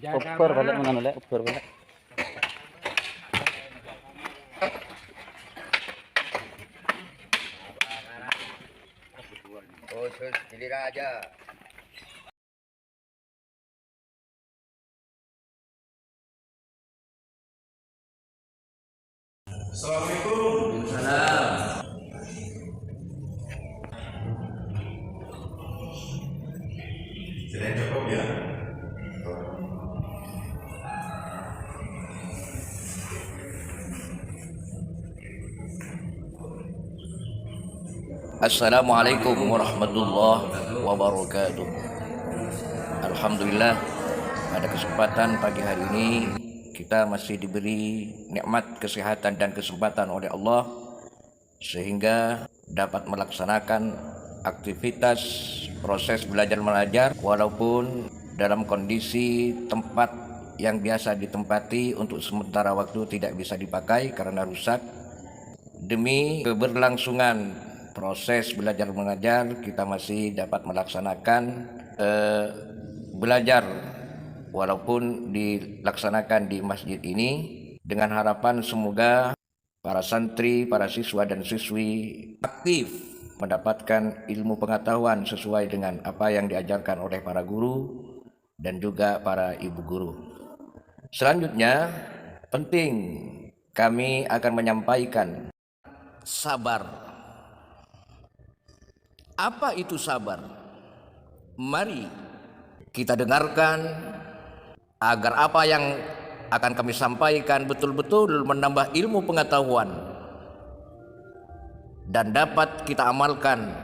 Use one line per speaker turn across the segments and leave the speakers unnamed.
Ukur balik mana lek ukur balik.
Khusus pilih aja.
Assalamualaikum.
Salam.
Tidak cukup ya.
Assalamualaikum warahmatullahi wabarakatuh. Alhamdulillah, pada kesempatan pagi hari ini kita masih diberi nikmat kesehatan dan kesempatan oleh Allah sehingga dapat melaksanakan aktivitas proses belajar mengajar walaupun dalam kondisi tempat yang biasa ditempati untuk sementara waktu tidak bisa dipakai karena rusak. Demi keberlangsungan proses belajar mengajar, kita masih dapat melaksanakan belajar walaupun dilaksanakan di masjid ini dengan harapan semoga para santri, para siswa dan siswi aktif mendapatkan ilmu pengetahuan sesuai dengan apa yang diajarkan oleh para guru dan juga para ibu guru. Selanjutnya, penting kami akan menyampaikan sabar. Apa itu sabar? Mari kita dengarkan agar apa yang akan kami sampaikan betul-betul menambah ilmu pengetahuan dan dapat kita amalkan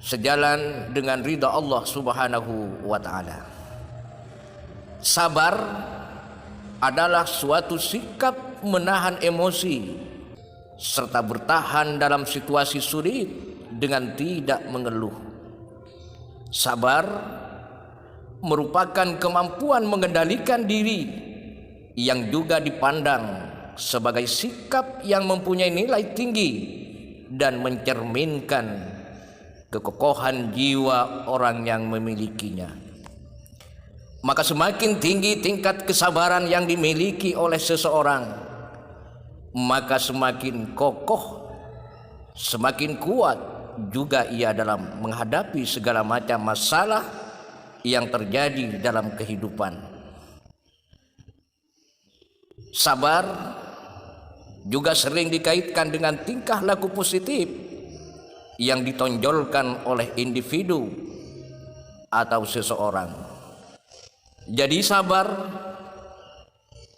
sejalan dengan ridha Allah Subhanahu wa taala. Sabar adalah suatu sikap menahan emosi serta bertahan dalam situasi sulit dengan tidak mengeluh. Sabar merupakan kemampuan mengendalikan diri yang juga dipandang sebagai sikap yang mempunyai nilai tinggi dan mencerminkan kekokohan jiwa orang yang memilikinya. Maka semakin tinggi tingkat kesabaran yang dimiliki oleh seseorang, maka semakin kokoh, semakin kuat juga ia dalam menghadapi segala macam masalah yang terjadi dalam kehidupan. Sabar juga sering dikaitkan dengan tingkah laku positif yang ditonjolkan oleh individu atau seseorang. Jadi sabar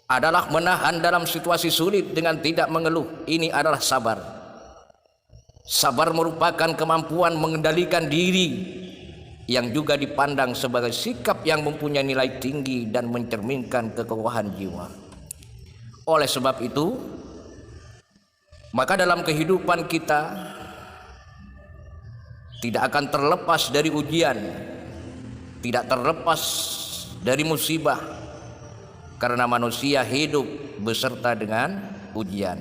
adalah menahan dalam situasi sulit dengan tidak mengeluh. Ini adalah sabar. Sabar merupakan kemampuan mengendalikan diri yang juga dipandang sebagai sikap yang mempunyai nilai tinggi dan mencerminkan kekokohan jiwa. Oleh sebab itu, maka dalam kehidupan kita tidak akan terlepas dari ujian, tidak terlepas dari musibah, karena manusia hidup beserta dengan ujian.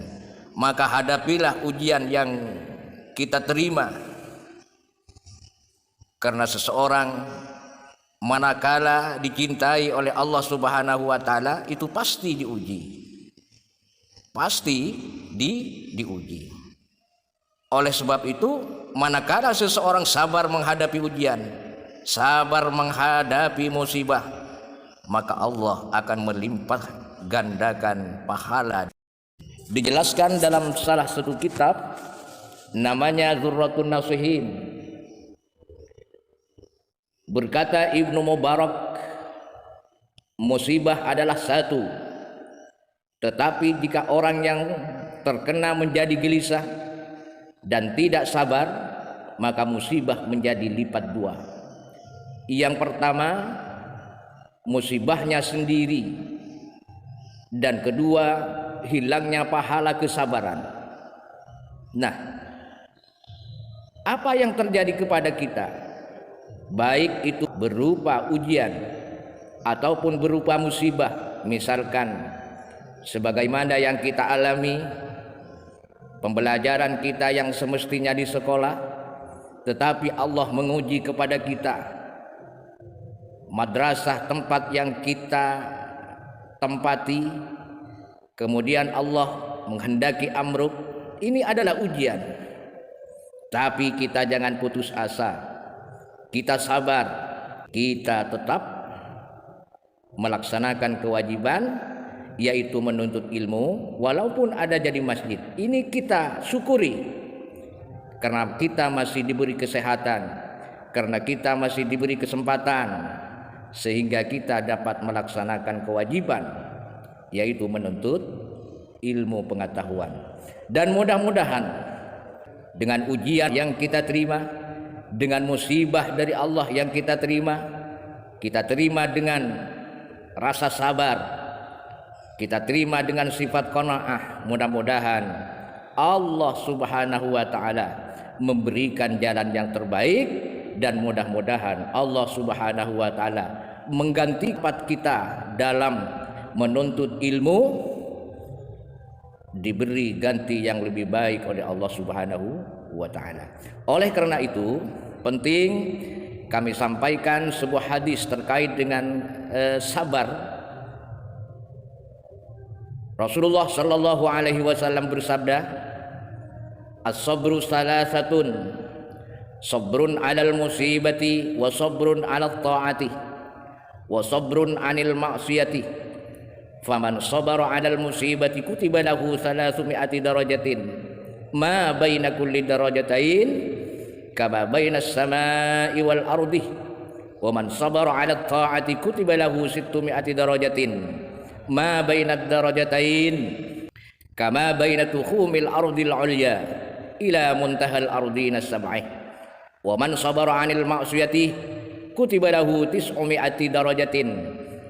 Maka hadapilah ujian yang kita terima, karena seseorang manakala dicintai oleh Allah Subhanahu wa taala itu pasti diuji. Pasti diuji. Oleh sebab itu, manakala seseorang sabar menghadapi ujian, sabar menghadapi musibah, maka Allah akan melimpah gandakan pahala. Dijelaskan dalam salah satu kitab namanya Dzurratun Nasihin. Berkata Ibnu Mubarak, musibah adalah satu, tetapi jika orang yang terkena menjadi gelisah dan tidak sabar, maka musibah menjadi lipat dua. Yang pertama, musibahnya sendiri, dan kedua, hilangnya pahala kesabaran. Nah, apa yang terjadi kepada kita, baik itu berupa ujian ataupun berupa musibah, misalkan sebagaimana yang kita alami, pembelajaran kita yang semestinya di sekolah, tetapi Allah menguji kepada kita, madrasah tempat yang kita tempati, kemudian Allah menghendaki amruk, ini adalah ujian. Tapi kita jangan putus asa, kita sabar, kita tetap melaksanakan kewajiban, yaitu menuntut ilmu, walaupun ada jadi masjid. Ini kita syukuri, karena kita masih diberi kesehatan, karena kita masih diberi kesempatan, sehingga kita dapat melaksanakan kewajiban, yaitu menuntut ilmu pengetahuan. Dan mudah-mudahan dengan ujian yang kita terima, dengan musibah dari Allah yang kita terima dengan rasa sabar, kita terima dengan sifat qanaah. Mudah-mudahan Allah Subhanahu wa taala memberikan jalan yang terbaik, dan mudah-mudahan Allah Subhanahu wa taala mengganti tempat kita dalam menuntut ilmu, diberi ganti yang lebih baik oleh Allah Subhanahu wa taala. Oleh karena itu, penting kami sampaikan sebuah hadis terkait dengan sabar. Rasulullah sallallahu alaihi wasallam bersabda, "As-sabru salasatun, sabrun 'alal musibati, wa sabrun 'alat ta'ati, wa sabrun 'anil ma'siyati. Faman sabara 'alal musibati kutiba lahu 300 darajatin, ma baina kulli darajatain kama baina as-samai wal ardi. Wa man sabara 'alat ta'ati kutiba lahu 600 darajatin, ma baina ad-darajatain kama baina tukhumil ardil 'ulya ila muntahal ardina as-sab'ah. Wa man sabara 'anil ma'siyati kutiba lahu 900 darajatin,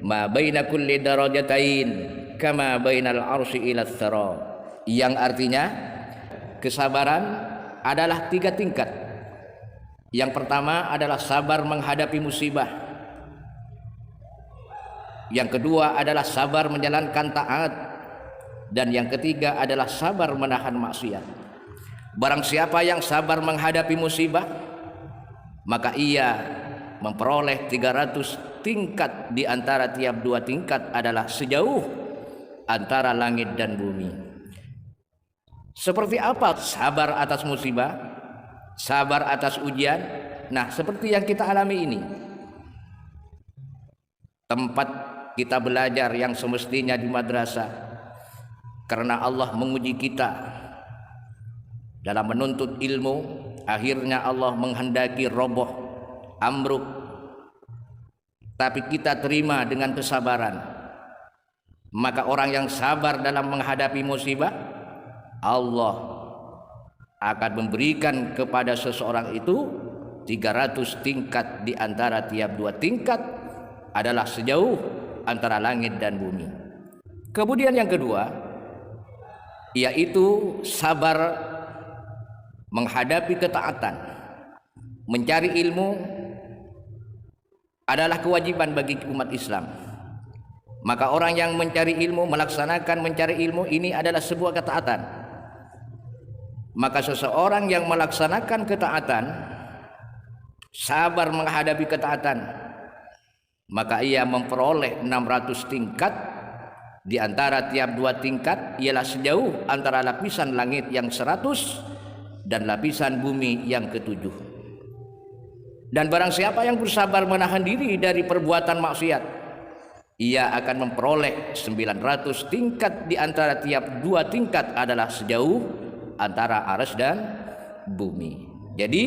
ma baina kulli darajatain kama bainal arsy ila tsara." Yang artinya, kesabaran adalah 3 tingkat. Yang pertama adalah sabar menghadapi musibah. Yang kedua adalah sabar menjalankan taat, dan yang ketiga adalah sabar menahan maksiat. Barang siapa yang sabar menghadapi musibah, maka ia memperoleh 300 tingkat, di antara tiap 2 tingkat adalah sejauh antara langit dan bumi. Seperti apa sabar atas musibah, sabar atas ujian? Nah, seperti yang kita alami ini, tempat kita belajar yang semestinya di madrasah, karena Allah menguji kita dalam menuntut ilmu, akhirnya Allah menghendaki roboh, amruk, tapi kita terima dengan kesabaran. Maka orang yang sabar dalam menghadapi musibah, Allah akan memberikan kepada seseorang itu 300 tingkat, di antara tiap 2 tingkat adalah sejauh antara langit dan bumi. Kemudian yang kedua, yaitu sabar menghadapi ketaatan. Mencari ilmu adalah kewajiban bagi umat Islam. Maka orang yang mencari ilmu, melaksanakan mencari ilmu ini adalah sebuah ketaatan. Maka seseorang yang melaksanakan ketaatan, sabar menghadapi ketaatan, maka ia memperoleh 600 tingkat. Di antara tiap 2 tingkat ialah sejauh antara lapisan langit yang 100 dan lapisan bumi yang ke-7. Dan barang siapa yang bersabar menahan diri dari perbuatan maksiat, ia akan memperoleh 900 tingkat. Di antara tiap 2 tingkat adalah sejauh antara arsy dan bumi. Jadi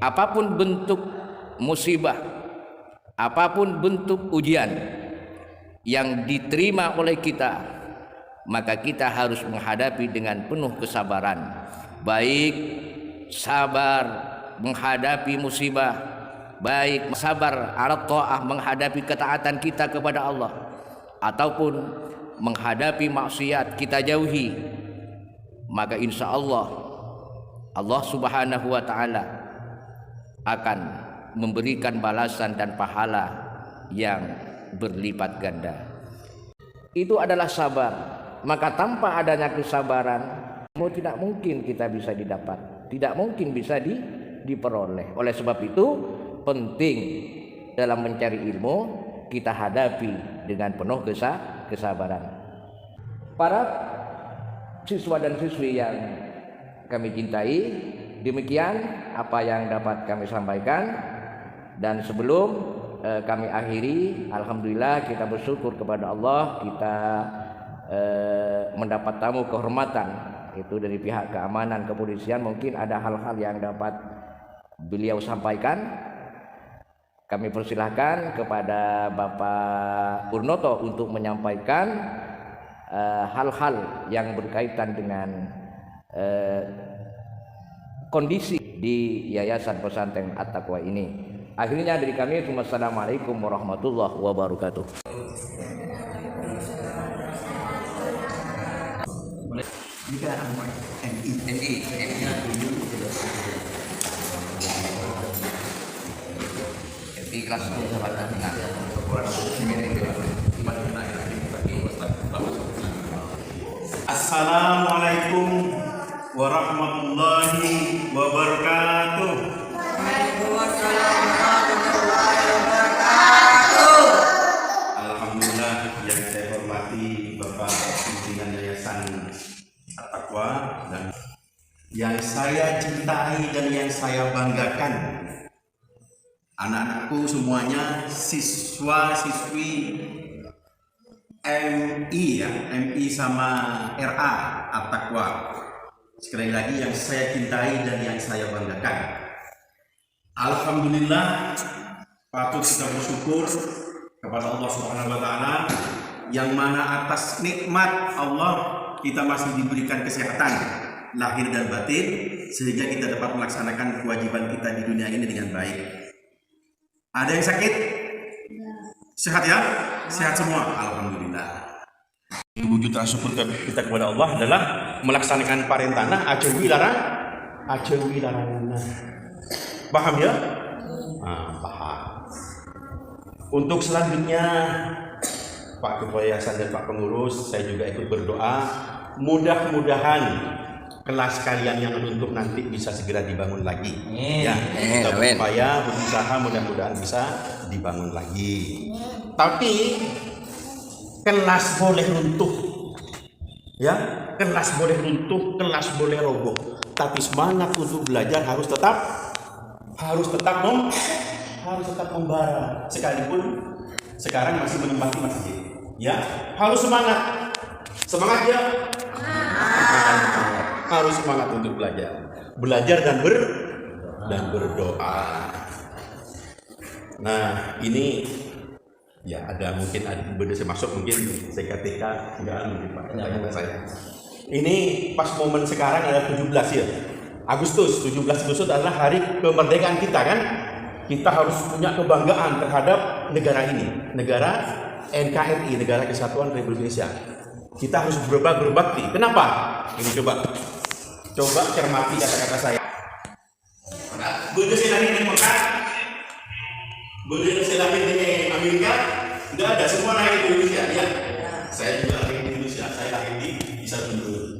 apapun bentuk musibah, apapun bentuk ujian yang diterima oleh kita, maka kita harus menghadapi dengan penuh kesabaran. Baik sabar menghadapi musibah, baik sabar ala ta'ah menghadapi ketaatan kita kepada Allah, ataupun menghadapi maksiat kita jauhi, maka insya Allah Allah subhanahu wa ta'ala akan memberikan balasan dan pahala yang berlipat ganda. Itu adalah sabar. Maka tanpa adanya kesabaran, tidak mungkin kita bisa didapat, tidak mungkin bisa diperoleh. Oleh sebab itu penting dalam mencari ilmu kita hadapi dengan penuh kesabaran. Para siswa dan siswi yang kami cintai, demikian apa yang dapat kami sampaikan. Dan sebelum kami akhiri, alhamdulillah kita bersyukur kepada Allah, kita mendapat tamu kehormatan itu dari pihak keamanan kepolisian. Mungkin ada hal-hal yang dapat beliau sampaikan. Kami persilahkan kepada Bapak Purnoto untuk menyampaikan hal-hal yang berkaitan dengan kondisi di Yayasan Pesantren At-Taqwa ini. Akhirnya dari kami, wassalamualaikum warahmatullahi wabarakatuh. MI kelas 1 sahabat Tengah.
Assalamualaikum warahmatullahi wabarakatuh. Alhamdulillah, yang saya hormati Bapak pimpinan Yayasan At-Taqwa dan yang saya cintai dan yang saya banggakan, anak-anakku semuanya siswa-siswi MI ya, MI sama RA At-Taqwa. Sekali lagi yang saya cintai dan yang saya banggakan. Alhamdulillah, patut kita bersyukur kepada Allah Subhanahu wa taala yang mana atas nikmat Allah kita masih diberikan kesehatan lahir dan batin sehingga kita dapat melaksanakan kewajiban kita di dunia ini dengan baik. Ada yang sakit? Sehat ya? Sehat semua. Alhamdulillah. Wujud syukur kita kepada Allah adalah melaksanakan parentana ajawi larang. Paham ya? Paham. Untuk selanjutnya Pak Ketua Yayasan dan Pak Pengurus, saya juga ikut berdoa mudah-mudahan kelas kalian yang untuk nanti bisa segera dibangun lagi. Ya, kita berupaya berusaha mudah-mudahan bisa dibangun lagi. Tapi kelas boleh runtuh, ya, kelas boleh runtuh, kelas boleh roboh. Tapi semangat untuk belajar harus tetap membara, sekalipun sekarang masih menempati masjid. Ya, harus semangat ya. Harus semangat untuk belajar dan berdoa. Nah, ini ya ada mungkin ada saya masuk mungkin CKTK enggak mungkin Pak saya. Ini pas momen sekarang adalah 17 ya. 17 Agustus adalah hari kemerdekaan kita kan. Kita harus punya kebanggaan terhadap negara ini, negara NKRI, Negara Kesatuan Republik Indonesia. Kita harus berbakti. Kenapa? Ini coba cermati kata-kata saya. Berdiri lahir di Mekah, berdiri lahir di Amerika, tidak ada, semua lahir di Indonesia. ya. Saya juga lahir di Indonesia, saya lahir di Isar Tunduk.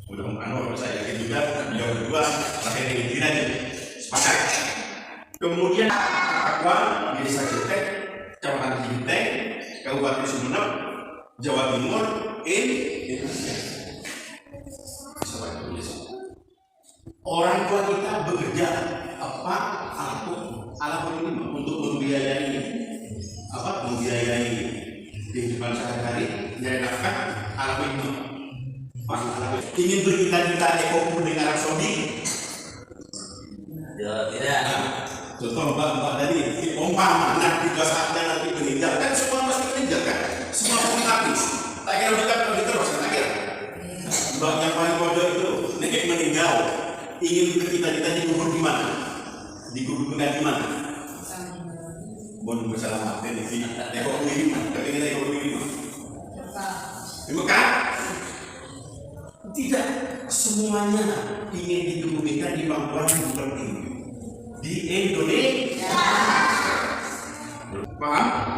Udah orang saya yakin juga beliau berdua lahir di Indonesia aja. Sepakat. Kemudian Akwa, Desa Cetek, Kecamatan Cibiteng, Kabupaten Sumeneb, Jawa Timur, Indonesia. Orang tua kita bekerja apapun untuk membiayai kehidupan sehari-hari dari nafkah anak itu. Ingin bercita-cita ekonomi dengan Arab Saudi?
Ya, tidak.
Contoh mbak tadi, umpama nanti pada saatnya nanti meninggal, kan semua pasti meninggal kan? Semua pasti habis. Tak kira kita terus kan? Tak kira. Mbak yang paling bodoh itu nenek meninggal, ingin bercita-cita dikubur di mana? Dikuburkan di mana? Mohon bersalamat di sini. Ekonomi di mana? Tapi kita ekonomi di mana? Di Mekah? Tidak semuanya ingin dikemudikan di pangkuan seperti ini. Di Indonesia. Paham?